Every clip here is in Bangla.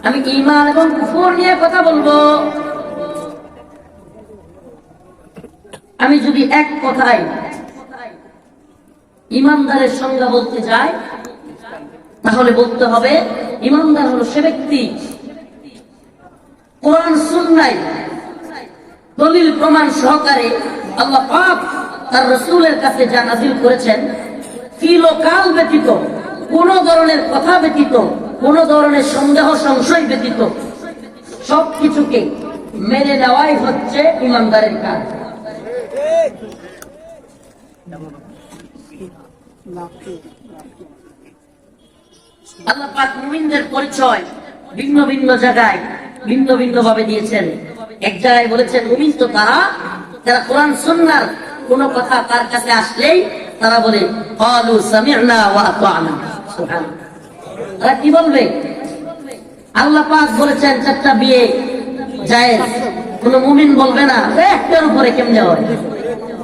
আমি ঈমান এবং কুফর নিয়ে কথা বলবো। আমি যদি এক কথায় ঈমানদারের সংজ্ঞা বলতে যাই, তাহলে বলতে হবে ঈমানদার হলো সে ব্যক্তি কোরআন সুন্নাহ দলিল প্রমাণ সহকারে আল্লাহ পাক তার রাসূলের কাছে যা নাযিল করেছেন, চিরকাল ব্যতীত, কোন ধরনের কথা ব্যতীত, কোন ধরনের সন্দেহ সংশয় ব্যতীত সবকিছুকে মেনে নেওয়াই হচ্ছে ঈমানদারের কাজ। আল্লাহ পাক মুমিনদের পরিচয় ভিন্ন ভিন্ন জায়গায় ভিন্ন ভিন্ন ভাবে দিয়েছেন। এক জায়গায় বলেছেন মুমিন তো তারা যারা কোরআন সুন্নাহর কোন কথা তার কাছে আসলেই তারা বলে ক্বালু সামি'না ওয়া আতা'না। সুবহানাল্লাহ। তারা কি বলবে? আল্লাহ পাক বলেছেন চারটা বিয়ে জায়েজ, কোন মুমিন বলবে না একটার উপরে কেমনে হয়।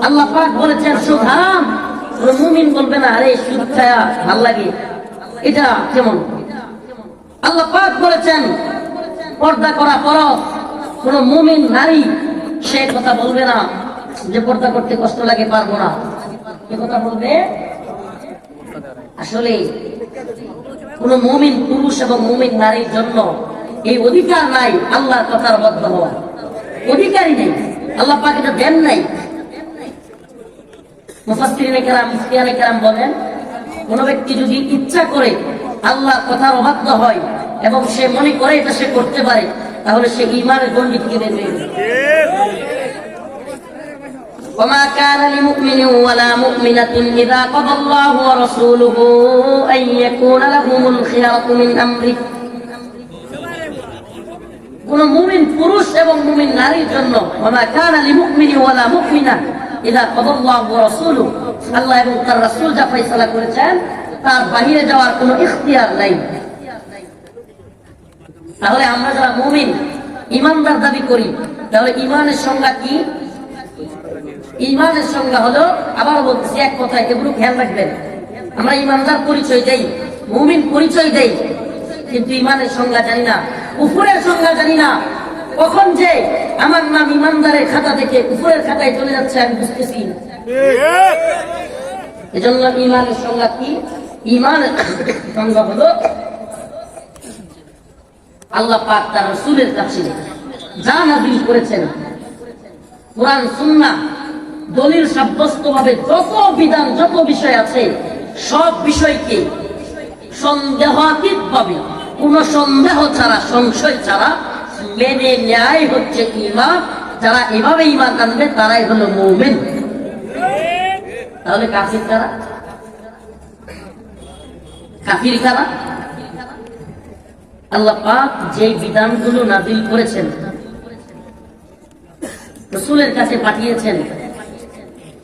আল্লাহ পাক বলেছেন সুদ হারাম, কোন মুমিন বলবে না আরে সুদ খায়া ভাল লাগে, এটা কেমন। আল্লাহ পাক বলেছেন পর্দা করা ফরজ, কোন মুমিন নারী সে কথা বলবে না যে পর্দা করতে কষ্ট লাগে পারবো না, এ কথা বলবে। আসলে কোন মুমিন পুরুষ এবং মুমিন নারীর জন্য এই অধিকার নাই আল্লাহর কথার বদ্ধ হওয়ার, অধিকারই নেই, আল্লাহ পাক এটা দেন নাই। মুফাসসিরিনে কেরাম, মুফতিয়ানে কেরাম বলেন কোন ব্যক্তি যদি ইচ্ছা করে আল্লাহর কথার অবাধ্য হয় এবং সে মনে করে এটা সে করতে পারে, তাহলে সে ঈমানের গণ্ডি থেকে বের হয়ে যাবে। وما كان لمؤمن ولا مؤمنة إذا قضى الله ورسوله أن يكون لهم الخيرة من أمره। কোন মুমিন পুরুষ এবং মুমিন নারীর জন্য وما كان لمؤمن ولا مؤمنة إذا قضى الله ورسوله, আল্লাহ এবং তার রাসূল যা ফয়সালা করেছেন তার বাহিরে যাওয়ার কোনো ইখতিয়ার নাই। তাহলে আমরা যারা মুমিন ঈমানদার দাবি করি, তাহলে ঈমানের সংজ্ঞা কি? ঈমানের সংজ্ঞা হলো, আবার বলতেছি এক কথায়, এগুলো খেয়াল রাখবেন। আমরা ঈমানদার পরিচয় দেই, মুমিন পরিচয় দেই, কিন্তু ঈমানের সংজ্ঞা জানি না, কুফরের সংজ্ঞা জানি না। কখন যে আমার নাম ঈমানদারের খাতা থেকে কুফরের খাতায় চলে যাচ্ছে আমি বুঝতেছি না। এজন্য ঈমানের সংজ্ঞা কি? ঈমানের সংজ্ঞা হলো আল্লাহ পাক তার রাসূলের কাছে যা নাযিল করেছেন, কোরআন সুন্নাহ দলিল সাব্যস্ত ভাবে যত বিধান, যত বিষয় আছে, সব বিষয়কে সন্দেহাতীত ভাবে, কোন সন্দেহ ছাড়া, সংশয় ছাড়া মেনে নেয় হচ্ছে ঈমান। যারা এভাবে ঈমান আনবে তারাই হলো মুমিন। তাহলে কাফির কারা? কাফির কারা? আল্লাহ পাক যে বিধানগুলো নাযিল করেছেন, রাসূলের কাছে পাঠিয়েছেন,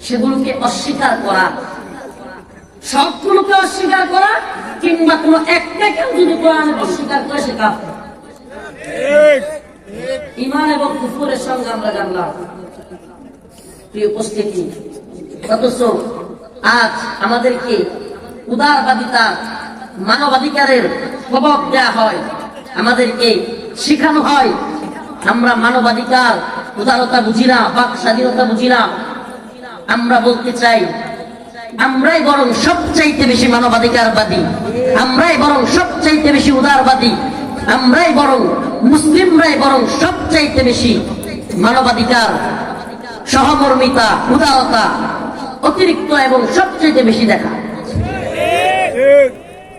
সেগুলোকে অস্বীকার করা, সবগুলোকে অস্বীকার করা, কিংবা কোন একটা কেউ যদি কোরআন অস্বীকার করে সে কাফির। ঈমান এবং কুফরের সঙ্গে আমরা জানলাম। প্রিয় উপস্থিতি, অথচ আজ আমাদেরকে উদারবাদিতা, মানবাধিকারের সবক দেয়া হয়, আমাদেরকে শেখানো হয় আমরা মানবাধিকার, উদারতা বুঝি না, বাক স্বাধীনতা বুঝি না। আমরা বলতে চাই আমরাই বরং সবচাইতে বেশি মানবাধিকারবাদী, আমরাই বরং সবচাইতে বেশি উদারবাদী, আমরাই বরং মুসলিমরাই বরং সবচাইতে বেশি মানবাধিকার, সহমর্মিতা, উদারতা অতিরিক্ত এবং সবচাইতে বেশি দেখা।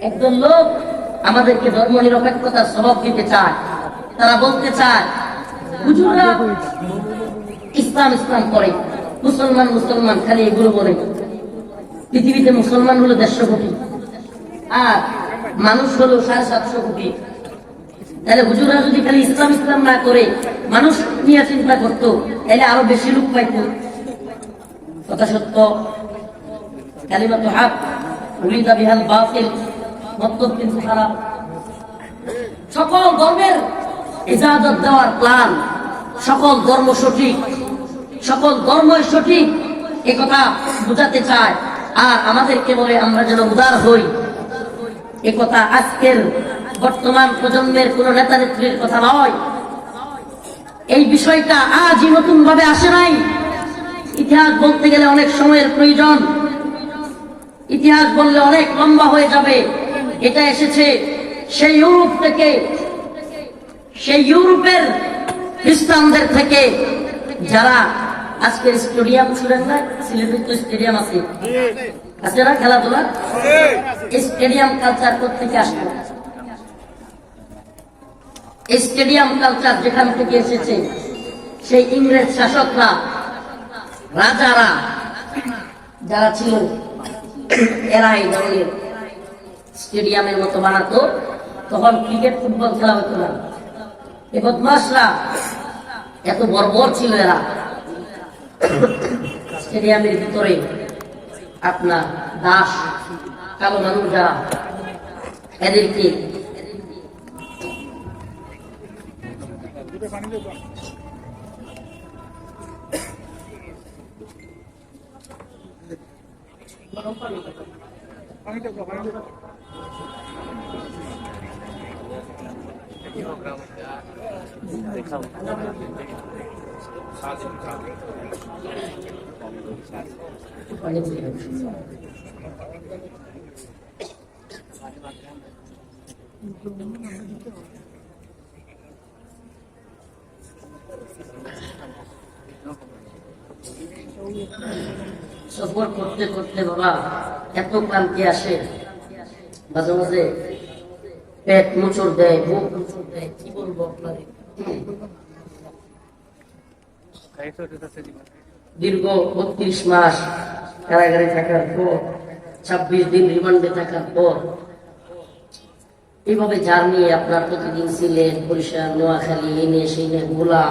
একজন লোক আমাদেরকে ধর্ম নিরপেক্ষতার সবক দিতে চায়। তারা বলতে চায় হুজুররা ইসলাম ইসলাম করে, মুসলমান মুসলমান, খালি এগুলো বলে। পৃথিবীতে মুসলমান হলো 150 কোটি আর মানুষ হলো 750 কোটি। তাহলে হুজুররা যদি খালি ইসলাম ইসলাম না করে মানুষ নিয়ে চিন্তা করতো, তাহলে আরো বেশি লোক পাইতো। কথা সত্য, কালিমাতু হক উরিদা বিহাল বাতিল, মতলব কিন্তু খারাপ। সকল ধর্মের ইজাজত দেওয়ার প্ল্যান, সকল ধর্ম সঠিক, সকল ধর্মই সঠিক, একথা বুঝাতে চায়। আর আমাদেরকে বলে আমরা যেন উদার হই, একথা আজকের বর্তমান প্রজন্মের কোন নেতা নেত্রীর কথা নয়। এই বিষয়টা আজই নতুন ভাবে আসে নাই। ইতিহাস বলতে গেলে অনেক সময়ের প্রয়োজন, ইতিহাস বললে অনেক লম্বা হয়ে যাবে। এটা এসেছে সেই ইউরোপ থেকে, সেই ইউরোপের খ্রিস্টানদের থেকে, যারা আজকের স্টেডিয়াম ছিলেন না, সিলেটের তো স্টেডিয়াম আছে আছে না খেলাধুলা, স্টেডিয়াম কালচার থেকে আসলো। স্টেডিয়াম কালচার যেখান থেকে এসেছে, সেই ইংরেজ শাসকরা, রাজারা যারা ছিল, এরা এই ধরনের স্টেডিয়ামের মতো বানাতো। তখন ক্রিকেট ফুটবল খেলা হতো না। এ বদমাশরা এত বর্বর ছিল, এরা স্টেডিয়ামের ভিতরে আপনার দাস, কালো মানুষ যারা, এদেরকে সফর করতে করতে বাবা এত ক্লান্তি আসে, মাঝে মাঝে পেট মোচড় দেয়, বুক মোচড় দেয়, কি বলবো আপনার। দীর্ঘ ৩২ মাস কারাগারে থাকার পর, ২৬ দিন রিমান্ডে থাকার পর, এইভাবে জার্নি আপনার প্রতিদিন সিলেট, বরিশাল, নোয়াখালী, এনে সেনে গোলা,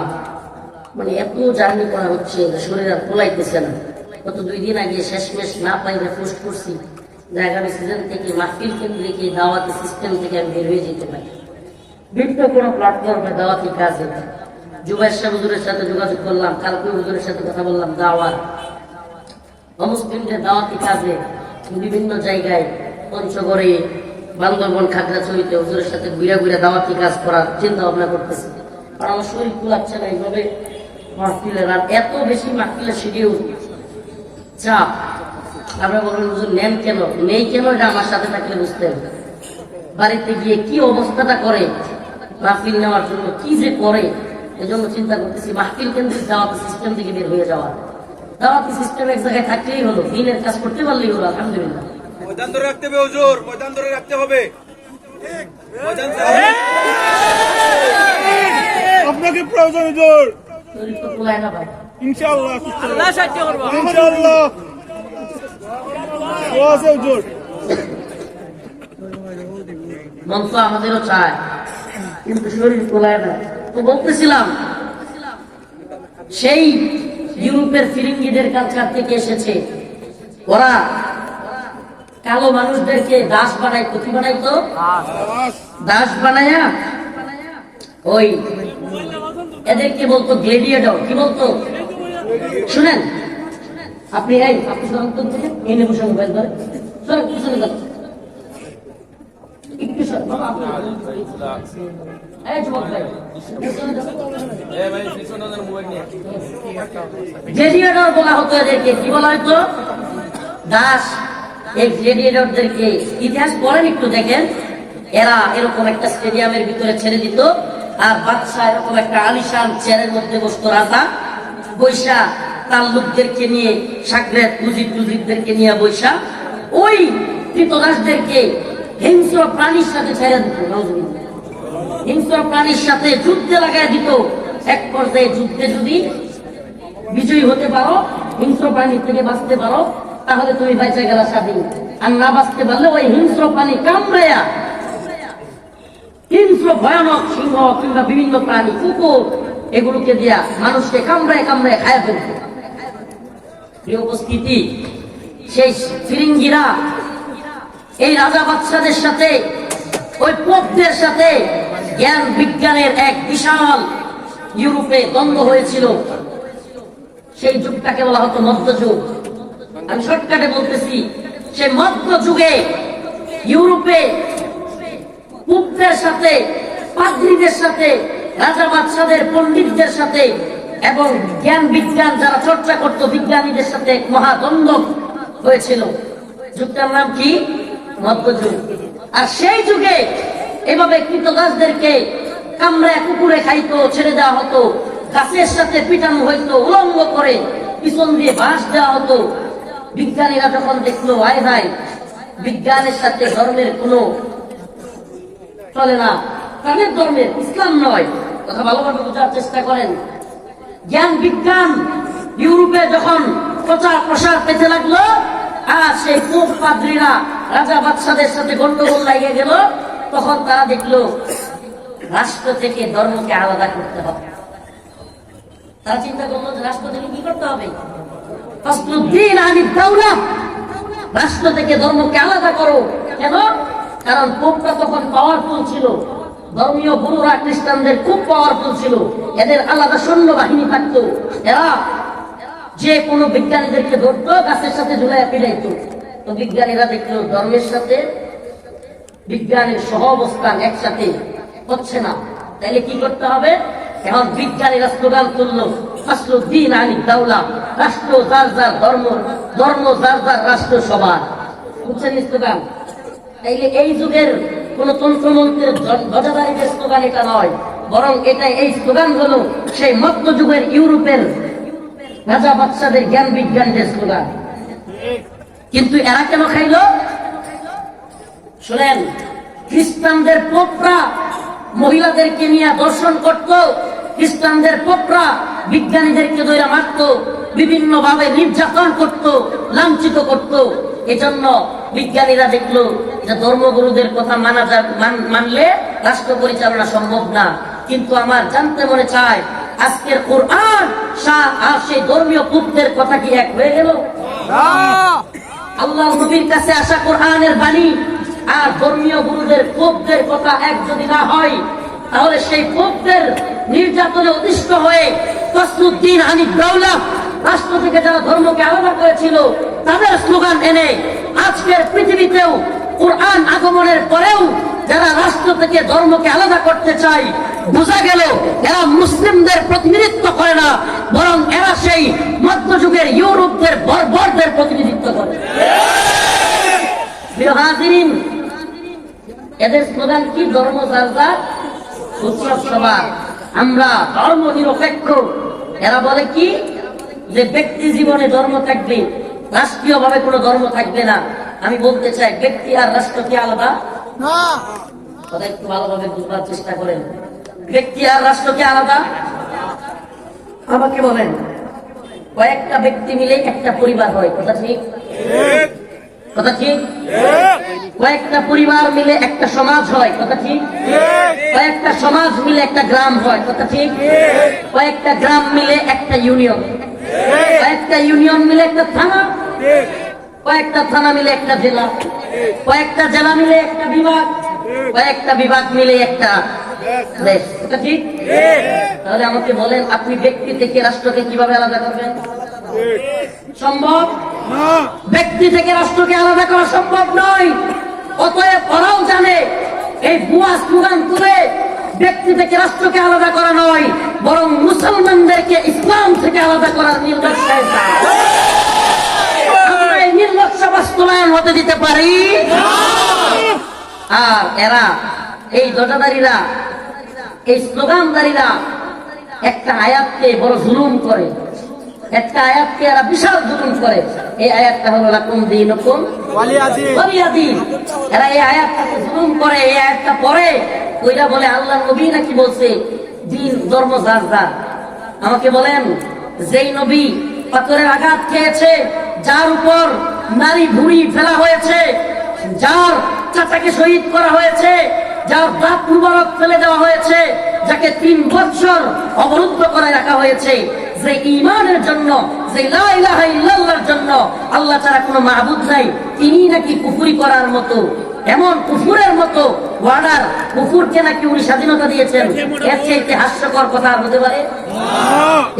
মানে এত জার্নি করা হচ্ছে, শরীর আর তোলাইতেছে না। গত 2 দিন আগে শেষমেশ না পাইলে পোস্ট করছি যে আগামী সিজন থেকে মাহফিল কেন্দ্রিক দাওয়াতি সিস্টেম থেকে আমি বের হয়ে যেতে পারি। বিভিন্ন কোনো প্ল্যাটফর্মে দাওয়াতি কাজে জুবাইর শাহ হুজুরের সাথে যোগাযোগ করলাম, কালকে হুজুরের সাথে কথা বললাম, দাওয়াত অমুসলিমদের দাওয়াতি কাজে বিভিন্ন জায়গায়, পঞ্চগড়ে, বান্দরবন, খাগড়াছড়িতে হুজুরের সাথে ঘুরে ঘুরে দাওয়াতি কাজ করার চিন্তা ভাবনা করতেছি। আর আমার শরীর কুলাচ্ছে না এইভাবে মাহফিলের, আর এত বেশি মাহফিলের শিডিউল চাপ। আমরা বলবেন হুজুর নেন কেন, নেই কেন, এটা আমার সাথে থাকলে বুঝতেন। বাড়িতে গিয়ে কি অবস্থাটা করে মাহফিল নেওয়ার জন্য, কি যে করে, এজন্য চিন্তা করতেছি মাহফিল কেন্দ্রিক দাওয়াতি সিস্টেম থেকে বের হয়ে যাওয়া। দাওয়াতি সিস্টেম এক জায়গায় থাকলেই হলো, দিনের কাজ করতে পারলেই হলো। আলহামদুলিল্লাহ, ময়দান ধরে রাখতে হবে হুজুর, ময়দান ধরে রাখতে হবে। আপনাকে প্রয়োজন হুজুর, শরীর তো কুলায় না ভাই। ইনশাআল্লাহ আল্লাহ সাহায্য করবে, ইনশাআল্লাহ দোয়া আছে হুজুর। মন তো আমাদেরও চায়, কিন্তু শরীর কুলায় না। তো বলতেছিলাম সেই ইউরোপের ফিরিঙ্গিদের কালচার থেকে এসেছে। ওরা কালো মানুষদেরকে দাস বানাইতো, কি বানাইতো? দাস বানায়া ওই এদেরকে বলতো গ্লেডিয়েটর। কি বলতো শুনেন আপনি, এই আপনি অন্তর থেকে এনে বসে মোবাইল ধরে পিছনে যাচ্ছে একটু গ্লেডিয়েটর বলা হতো এদেরকে। কি বলা হতো? দাস। এই গ্লেডিয়েটরদেরকে ইতিহাস পড়েন একটু, দেখেন এরা এরকম একটা স্টেডিয়ামের ভিতরে ছেড়ে দিত, আর বাদশা এরকম একটা আলিশান চেয়ারের মধ্যে বসতো, রাজা বৈশা তার লোকদেরকে নিয়ে, সাগরেত মুজিবদেরকে নিয়ে বৈশা ওই কৃতদাসদেরকে হিংস্র প্রাণীর সাথে ছেড়ে দিত। হিংস্র প্রাণীর সাথে যুদ্ধে লাগাই দিত। এক পর্যায়ে যুদ্ধে যদি বিজয়ী হতে পারো, হিংস্র প্রাণীর থেকে বাঁচতে পারো, তাহলে তুমি বেঁচে গেলা স্বাধীন। আর না বাঁচতে পারলে ওই হিংস্র প্রাণী কামড়ায়া, হিংস্র ভয়ানক সিংহ কিংবা বিভিন্ন প্রাণী, কুকুর, এগুলোকে দিয়া মানুষকে কামড়ায় কামড়ায় খায় ফেলত। প্রিয় উপস্থিতি, সেই ফিরিঙ্গিরা এই রাজা বাদশাদের সাথে, ওই পোপদের সাথে জ্ঞান বিজ্ঞানের এক বিশাল ইউরোপে দ্বন্দ্ব হয়েছিল। সেই যুগটাকে বলা হতো মধ্যযুগ। আমি শর্টকাটে বলতেছি, সেই মধ্যযুগে ইউরোপে পুপদের সাথে, পাদ্রীদের সাথে, রাজা বাদশাদের, পণ্ডিতদের সাথে এবং জ্ঞান বিজ্ঞান যারা চর্চা করত বিজ্ঞানীদের সাথে এক মহাদ্বন্দ্ব হয়েছিল। যুগটার নাম কি? মধ্যযুগ। আর সেই যুগে এভাবে কৃতদাসদেরকে কামড়ে কুকুরে খাইতো, ছেড়ে দেওয়া হতো, গাছের সাথে পিটানো হইতো, উলঙ্গ করে পিছন দিয়ে বাঁশ দেওয়া হতো। বিজ্ঞানীরা যখন দেখলো আয় হায় বিজ্ঞানের সাথে ধর্মের কোনো চলে না, তাদের ধর্মের ইসলাম নয়, কথা ভালোভাবে বোঝার চেষ্টা করেন। জ্ঞান বিজ্ঞান ইউরোপে যখন প্রচার প্রসার পেতে লাগলো, আর সেই পোপ পাদ্রীরা রাজা বাদশাদের সাথে গন্ডগোল লাগিয়ে গেল, তখন তারা দেখলো রাষ্ট্র থেকে ধর্মকে আলাদা করতে হবে। তারা চিন্তা করলো যে রাষ্ট্র থেকে কি করতে হবে? ফাসলুদ্দিন আনিদ দাওলা, রাষ্ট্র থেকে ধর্মকে আলাদা করো। কেন? কারণ পোপটা তখন পাওয়ারফুল ছিল, ধর্মীয় গুরুরা খ্রিস্টানদের খুব পাওয়ারফুল ছিল, এদের আলাদা সৈন্যবাহিনী থাকতো, এরা যে কোনো বিজ্ঞানীদেরকে ধরতো, গাছের সাথে ঝুলাইয়া পিড়াইতো। তো বিজ্ঞানীরা দেখলো ধর্মের সাথে বিজ্ঞানের সহ অবস্থান একসাথে হচ্ছে না, তাইলে কি করতে হবে? এখন বিজ্ঞানীরা স্লোগান তুললো ফাসলুদ্দিন আনিদ দাওলা, রাষ্ট্র যার যার ধর্ম, ধর্ম যার যার রাষ্ট্র সবার। বুঝছেন স্লোগান? তাইলে এই যুগের কোন তন্ত্রমন্ত্রের ধ্বজাধারীদের স্লোগান এটা নয়, বরং এটা এই স্লোগান হলো সেই মধ্যযুগের ইউরোপের রাজা বাদশাদের জ্ঞান বিজ্ঞানের স্লোগান। কিন্তু এরা কেন খাইল? শুনেন, খ্রিস্টানদের পোপরা মহিলাদেরকে নিয়ে দর্শন করত, খ্রিস্টানদের পোপরা বিজ্ঞানীদেরকে দইরা মারত, বিভিন্ন ভাবে নির্যাতন করত, লাঞ্ছিত করত। এজন্য বিজ্ঞানীরা দেখলো যে ধর্মগুরুদের কথা মানলে রাষ্ট্র পরিচালনা সম্ভব না। কিন্তু আমার জানতে মনে চায় আজকের কোরআন আর সেই ধর্মীয় পুপদের কথা কি এক হয়ে গেল? আল্লাহ নবীর কাছে আসা কোরআনের বাণী আর ধর্মীয় গুরুদের পোপদের কথা এক যদি না হয়, তাহলে সেই পোপদের নির্যাতনে অতিষ্ঠ হয়ে ফাসলুদ্দিন আনিদ দাওলা, রাষ্ট্র থেকে যারা ধর্মকে আলাদা করেছিল, তাদের স্লোগান এনে আজকের পৃথিবীতেও কোরআন আগমনের পরেও যারা রাষ্ট্র থেকে ধর্মকে আলাদা করতে চায়, বোঝা গেল এরা মুসলিমদের প্রতিনিধিত্ব করে না, বরং এরা সেই মধ্যযুগের ইউরোপদের বর্বরদের প্রতিনিধিত্ব করে। প্রিয় হাজিরিন, এদের স্লোগান কি? ধর্ম যার যার, উৎসব সবার, আমরা ধর্ম নিরপেক্ষ। এরা বলে কি? যে ব্যক্তি জীবনে ধর্ম থাকবে, রাষ্ট্রীয় ভাবে কোনো ধর্ম থাকবে না। আমি বলতে চাই ব্যক্তি আর রাষ্ট্র কি আলাদা? কথা একটু ভালোভাবে বুঝবার চেষ্টা করেন। ব্যক্তি আর রাষ্ট্র কি আলাদা? আমাকে বলেন, কয়েকটা ব্যক্তি মিলে একটা পরিবার হয়, কথা ঠিক? কথা ঠিক? কয়েকটা পরিবার মিলে একটা সমাজ হয়, কথা ঠিক? কয়েকটা সমাজ মিলে একটা গ্রাম হয়, কথা ঠিক? কয়েকটা গ্রাম মিলে একটা ইউনিয়ন, কয়েকটা ইউনিয়ন মিলে একটা থানা, কয়েকটা থানা মিলে একটা জেলা, কয়েকটা জেলা মিলে একটা বিভাগ, কয়েকটা বিভাগ মিলে একটা দেশ, এটা ঠিক? তাহলে আমাকে বলেন, আপনি ব্যক্তি থেকে রাষ্ট্রকে কিভাবে আলাদা করবেন? সম্ভব? ব্যক্তি থেকে রাষ্ট্রকে আলাদা করা সম্ভব নয়। অতএব ওরাও জানে এই ভুয়া স্লোগান তুলে ব্যক্তি থেকে রাষ্ট্রকে আলাদা করা নয়, বরং মুসলমানদেরকে ইসলাম থেকে আলাদা করার নির্লক্ষ্য। আমরা এই নির্লক্ষ্য বাস্তবায়ন হতে দিতে পারি? আর এরা, এই ধ্বজাধারীরা, এই স্লোগানধারীরা একটা আয়াতকে বড় জুলুম করে, একটা আয়াতকে এরা বিশাল জুলুম করে। এই আয়াতটা হলো লাকুম দীনুকুম ওয়ালিয়া দীন। এরা এই আয়াতটাকে জুলুম করে, এই আয়াতটা পড়ে, ওইটা বলে আল্লাহ নবী নাকি বলছে দিন ধর্ম যার যার। আমাকে বলেন, যেই নবী পাথরের আঘাত খেয়েছে, যার উপর নারী ভুঁড়ি ফেলা হয়েছে, যার চাচাকে শহীদ করা হয়েছে, যার দাঁত মুবারক ফেলে দেওয়া হয়েছে, যাকে 3 বছর অবরুদ্ধ করে রাখা হয়েছে, যে ঈমানের জন্য, যে লা ইলাহা ইল্লাল্লাহর জন্য আল্লাহ ছাড়া কোনো মাবুদ নাই, তিনি নাকি কুফরি করার মতো, এমন কুফুরের মতো ওয়ার্ডার কুফুরকে নাকি উনি স্বাধীনতা দিয়েছেন। এর চাইতে হাস্যকর কথা হতে পারে?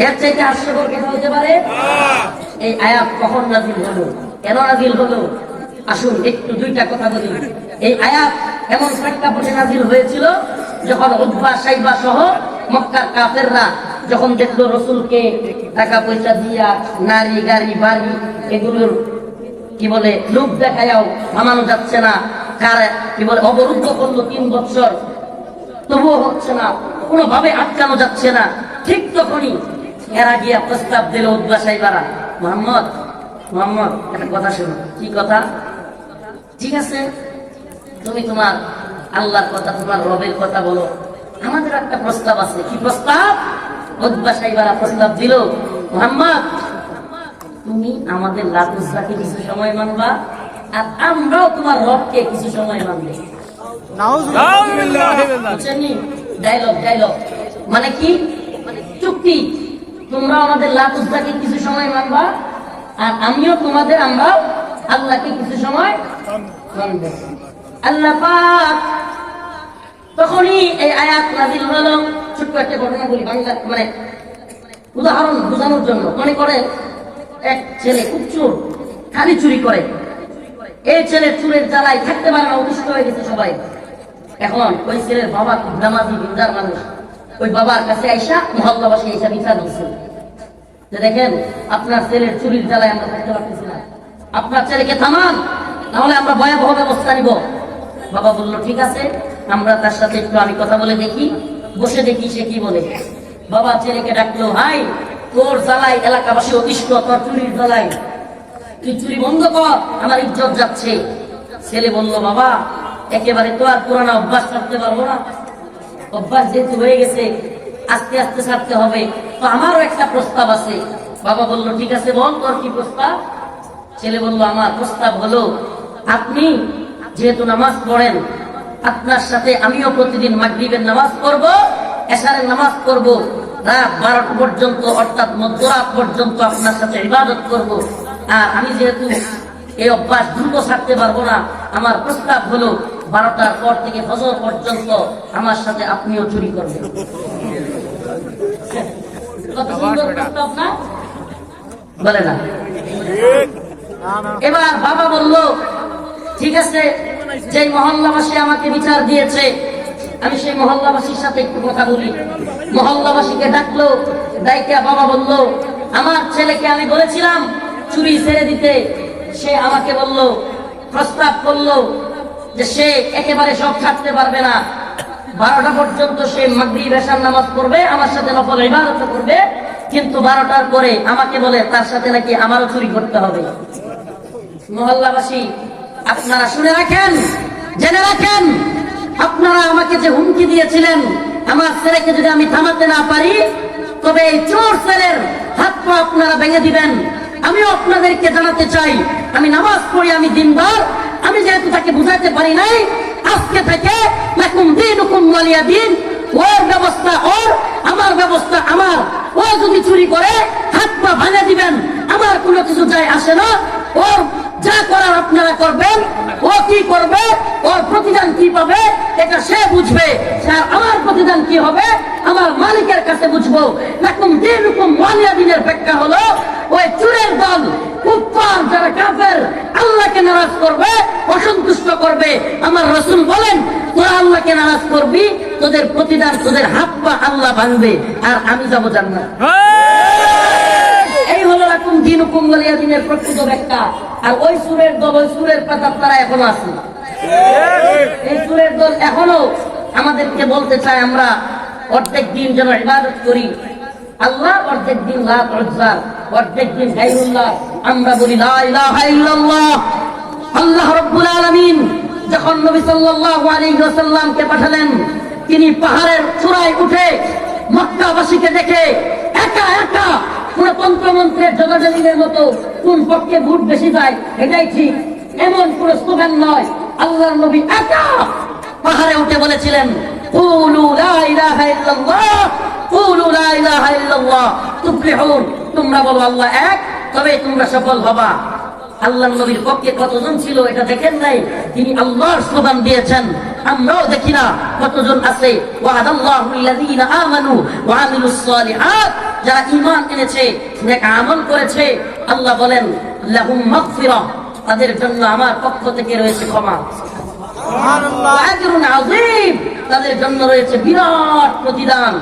এর চাইতে হাস্যকর কথা হতে পারে? এই আয়াত কখন নাজিল হলো, কেন নাজিল হলো? আসুন একটু দুইটা কথা বলি। এই আয়াত এমন প্রেক্ষাপটে নাযিল হয়েছিল যখন উতবা সাইবা সহ মক্কার কাফেররা যখন দেখলো রাসূলকে টাকা পয়সা দিয়া নারী গাড়ি বাড়ি এগুলোর কি বলে লোভ দেখায়ও থামানো যাচ্ছে না, কার কি বলে অবরুদ্ধ করলো 3 বছর, তবুও হচ্ছে না, কোনোভাবে আটকানো যাচ্ছে না। ঠিক তখনই এরা গিয়া প্রস্তাব দিল উতবা সাইবারা, মুহাম্মদ একটা কথা শোনো। কি কথা? ঠিক আছে, তুমি তোমার আল্লাহর কথা, তোমার রবের কথা বলো, আমাদের একটা প্রস্তাব আছে। কি প্রস্তাব? উতবা সাইবারা প্রস্তাব দিল, মুহাম্মদ তুমি আমাদের লাত উজ্জাকে কিছু সময় মানবা, আর আমরাও তোমার রবকে কিছু সময় মানবে। ডায়লগ মানে কি? চুক্তি। তোমরা আমাদের লাত উজ্জাকে কিছু সময় মানবা, আর আমরাও আল্লাহকে কিছু সময় মানব। আল্লাহ পাক তখনই এই আয়াত নাযিল হলো। ছোট্ট একটা ঘটনা বলি, বাংলা মানে উদাহরণ বোঝানোর জন্য। মনে করেন এক ছেলে খুব চোর, খালি চুরি করে। এই ছেলে চুরের জ্বালায় থাকতে পারে না, অতিষ্ঠ হয়ে গেছে সবাই। এখন ওই ছেলের বাবা খুব নামাজি দিনদার মানুষ, ওই বাবার কাছে আইসা মহল্লাবাসী আইসা বিচার দিচ্ছে যে দেখেন আপনার ছেলের চুরির জ্বালায় আমরা থাকতে পারতেছি না, আপনার ছেলেকে থামান, নাহলে আমরা ভয়াবহ ব্যবস্থা নিব। বাবা বলল ঠিক আছে, আমরা তার সাথে একটু আমি কথা বলে দেখি, বসে দেখি সে কি বলে। বাবা ছেলেকে ডাকলো, ভাই তোর জ্বালাই এলাকাবাসী অতিষ্ঠ, তোর চুরির জ্বালাই, তুই চুরি বন্ধ কর, আমার ইজ্জত যাচ্ছে। ছেলে বলল, বাবা একেবারে তো আর পুরানো অভ্যাস ছাড়তে পারবো না, অভ্যাস যেহেতু হয়ে গেছে আস্তে আস্তে ছাড়তে হবে, তো আমারও একটা প্রস্তাব আছে। বাবা বলল ঠিক আছে বল, তোর কি প্রস্তাব? ছেলে বলল, আমার প্রস্তাব হলো আপনি যেহেতু নামাজ পড়েন, আপনার সাথে আমিও প্রতিদিন মাগরিবের নামাজ পড়বো, এশারের নামাজ পড়বো, রাত 12টা পর্যন্ত অর্থাৎ মধ্যরাত পর্যন্ত আপনার সাথে ইবাদত করব। আর আমি যেহেতু এই অভ্যাস দ্রুত ছাড়তে পারবো না, আমার প্রস্তাব হলো 12টার পর থেকে ফজর পর্যন্ত আমার সাথে আপনিও চুরি করবেন। কত সুন্দর প্রস্তাব না? বলে না? এবার বাবা বলল ঠিক আছে, যে মহল্লাবাসী আমাকে বিচার দিয়েছে আমি সেই মহল্লাবাসীর সাথে একটু কথা বলি। মহল্লাবাসীকে ডাকলো, ডাইকা বাবা বলল, আমার ছেলেকে আমি বলেছিলাম চুরি ছেড়ে দিতে, সে আমাকে বলল, প্রস্তাব করলো যে সে একেবারে সব ছাড়তে পারবে না, 12টা পর্যন্ত সে মাগরিব এশার নামাজ পড়বে, আমার সাথে নফল ইবাদত করবে, কিন্তু 12টার পরে আমাকে বলে তার সাথে নাকি আমারও চুরি করতে হবে। মহল্লাবাসী আপনারা শুনে রাখেন, জেনে রাখেন, আপনারা আমাকে যে হুমকি দিয়েছিলেন আমার ছেলেকে যদি আমি থামাতে না পারি তবে এই চোর ছেলের হাত পা আপনারা ভেঙে দিবেন। আমিও আপনাদেরকে জানাতে চাই, আমি নামাজ পড়ি, আমি দিনদার, আমি যেহেতু তাকে বুঝাতে পারি নাই, আজকে থেকে লাকুম দীনুকুম ওয়ালিয়া দিন, ওর ব্যবস্থা ওর, আমার ব্যবস্থা আমার। ও যদি চুরি করে হাত পা ভেঙে দিবেন, আমার কোনো কিছু যায় আসে না। ওর যা করার আপনারা করবেন, ও কি করবে, ওর প্রতিদান কি পাবে এটা সে বুঝবে, আমার প্রতিদান কি হবে আমার মালিকের কাছে বুঝবো। লাকুম দীনুকুম ওয়ালিয়া দিনের ব্যাখ্যা হলো ওই চুরের দল, কুফফার যারা কাফের, আল্লাহকে নারাজ করবে, অসন্তুষ্ট করবে। আমার রাসূল বলেন, তোরা আল্লাহকে নারাজ করবি, তোদের প্রতিদান, তোদের হাত পা আল্লাহ ভাঙবে, আর আমি যাবো জান্নাত। এই হলো লাকুম দীনুকুম ওয়ালিয়া দিনের প্রকৃত ব্যাখ্যা। আর ওই সুরের দল, ওই সুরের পাতা তারা এখনো আছে। এই সুরের দল এখনো আমাদেরকে বলতে চায় আমরা অর্ধেক দিন যেন ইবাদত করি আল্লাহ, অর্ধেক দিন লাত উজ্জা, অর্ধেক দিন গায়রুল্লাহ। আমরা বলি লা ইলাহা ইল্লাল্লাহ। আল্লাহ রাব্বুল আলামিন যখন নবী সাল্লাল্লাহু আলাইহি ওয়াসাল্লামকে পাঠালেন, তিনি পাহাড়ের চূড়ায় উঠে মক্কাবাসীকে দেখে একা একা কোন তন্ত্রমন্ত্রের জগাজগিনের মতো কোন পক্ষে ভোট বেশি যায় এটাই ঠিক, এমন কোন স্লোগান নয়। আল্লাহর নবী একা পাহাড়ে উঠে বলেছিলেন, কুলু লা ইলাহা ইল্লাল্লাহ, কুলু লা ইলাহা ইল্লাল্লাহ তুফলিহুন, তোমরা বলো আল্লাহ এক, তবে তোমরা সফল হবা। আল্লাহর নবীর পক্ষে কতজন ছিল এটা দেখেন নাই, তিনি আল্লাহর স্লোগান দিয়েছেন। আমরাও দেখি না কতজন আছে, ওয়াদাল্লাহুল্লাযীনা আমানু ওয়া আমিলুস সালিহাত, যারা ঈমান এনেছে, নেক আমল করেছে, আল্লাহ বলেন লাহুম মাগফিরাহ, তাদের জন্য আমার পক্ষ থেকে রয়েছে ক্ষমা। আজরুন আযীম, তাদের জন্য রয়েছে বিরাট প্রতিদান।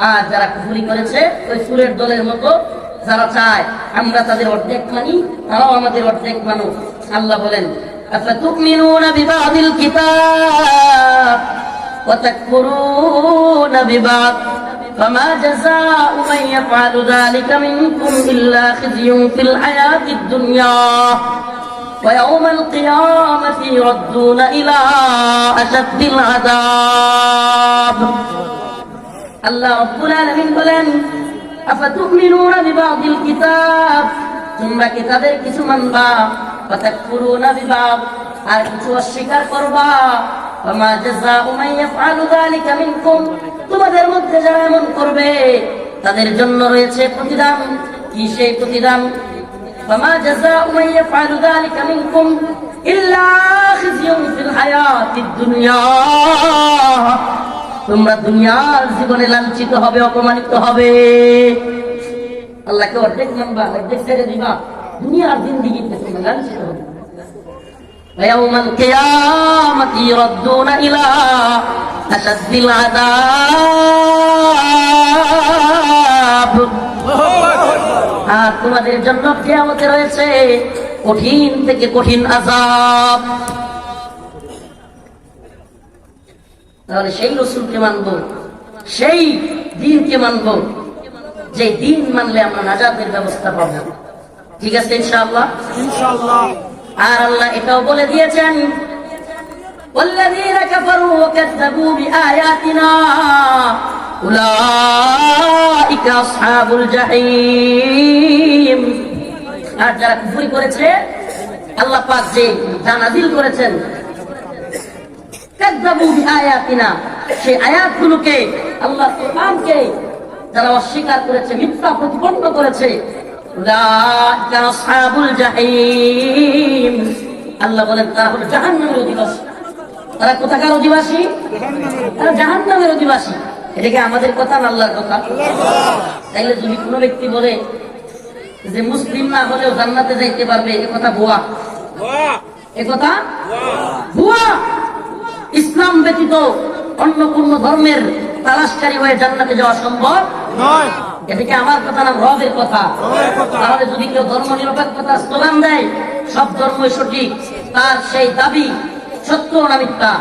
আর যারা কুফরি করেছে ওই সুরের দলের মতো, যারা চায় আমরা তাদের অর্ধেক মানি, তারাও আমাদের অর্ধেক মানো। আল্লাহ বলেন আফাতুমিনুনা বিবাদিল কিতাব ওয়া তাকফুরুনা বিবাদ فما جزاء من يفعل ذلك منكم إلا خزي في الحياة الدنيا ويوم القيامة يردون إلى أشد العذاب আল্লাহ রাব্বুল আলামিন বলেন আফাতুমিনুনা বিবাদিল কিতাব, তোমরা কিতাবের কিছু মানবা, ওয়া তাকফুরুনা বিবাদ, আর কিছু অস্বীকার করবা। ফামা জাযাউ মান ইয়াফআলু যালিকা মিনকুম, তোমাদের মধ্যে যারা এমন করবে তাদের জন্য রয়েছে প্রতিদান। কি সেই প্রতিদান? ফামা জাযাউ মান ইয়াফআলু যালিকা মিনকুম ইল্লা খিজিয়ুন ফিল হায়াতিদ দুনিয়া, তোমরা দুনিয়ার জীবনে লাঞ্ছিত হবে, অপমানিত হবে। আল্লাহকে অর্ধেক মানবা, অর্ধেক ছেড়ে দিবা, দুনিয়ার জিন্দেগিতে তোমরা লাঞ্ছিত হবে। ওয়ায়াউমাল কিয়ামাতি ইউরাদ্দুনা ইলা আশাদ্দিল আযাব, আর তোমাদের জন্য কিয়ামতে রয়েছে কঠিন থেকে কঠিন আযাব। তাহলে সেই রসুলকে মানব, সেই দ্বীনকে মানব, যে দ্বীন মানলে আমরা নাজাতের ব্যবস্থা পাবো। ঠিক আছে ইনশাআল্লাহ? ইনশাআল্লাহ। আর আল্লাহ এটাও বলে দিয়েছেন ওয়াল্লাযীনা কাফারু ওয়া কাযযাবু বিআয়াতিনা উলাইকা আসহাবুল জাহিম, আর যারা কুফরি করেছে আল্লাহ পাক যে নাযিল করেছেন কাযযাবু বিআয়াতিনা, সেই আয়াতগুলোকে, আল্লাহ কোরআনকে যারা অস্বীকার করেছে, মিথ্যা প্রতিপন্ন করেছে, উলাইকা আসহাবুল জাহিম, আল্লাহ বলেন তারা হলো জাহান্নামের অধিবাসী। তারা কোথাকার অধিবাসী? তারা জাহান্নামের অধিবাসী। এটা কি আমাদের কথা না আল্লাহর কথা? তাইলে যদি কোনো ব্যক্তি বলে যে মুসলিম না হলেও জান্নাতে যাইতে পারবে, এ কথা ভুয়া, এ কথা ভুয়া। ইসলাম ব্যতীত অন্য কোন ধর্মের তালাশকারী হয়ে জান্নাতে যাওয়া সম্ভব নয়। এদিকে আমার কথা না রবের কথা। তাহলে যদি কেউ ধর্ম নিরপেক্ষতার স্লোগান দেয়, সব ধর্মই সঠিক, তার সেই দাবি সত্য না মিথ্যা?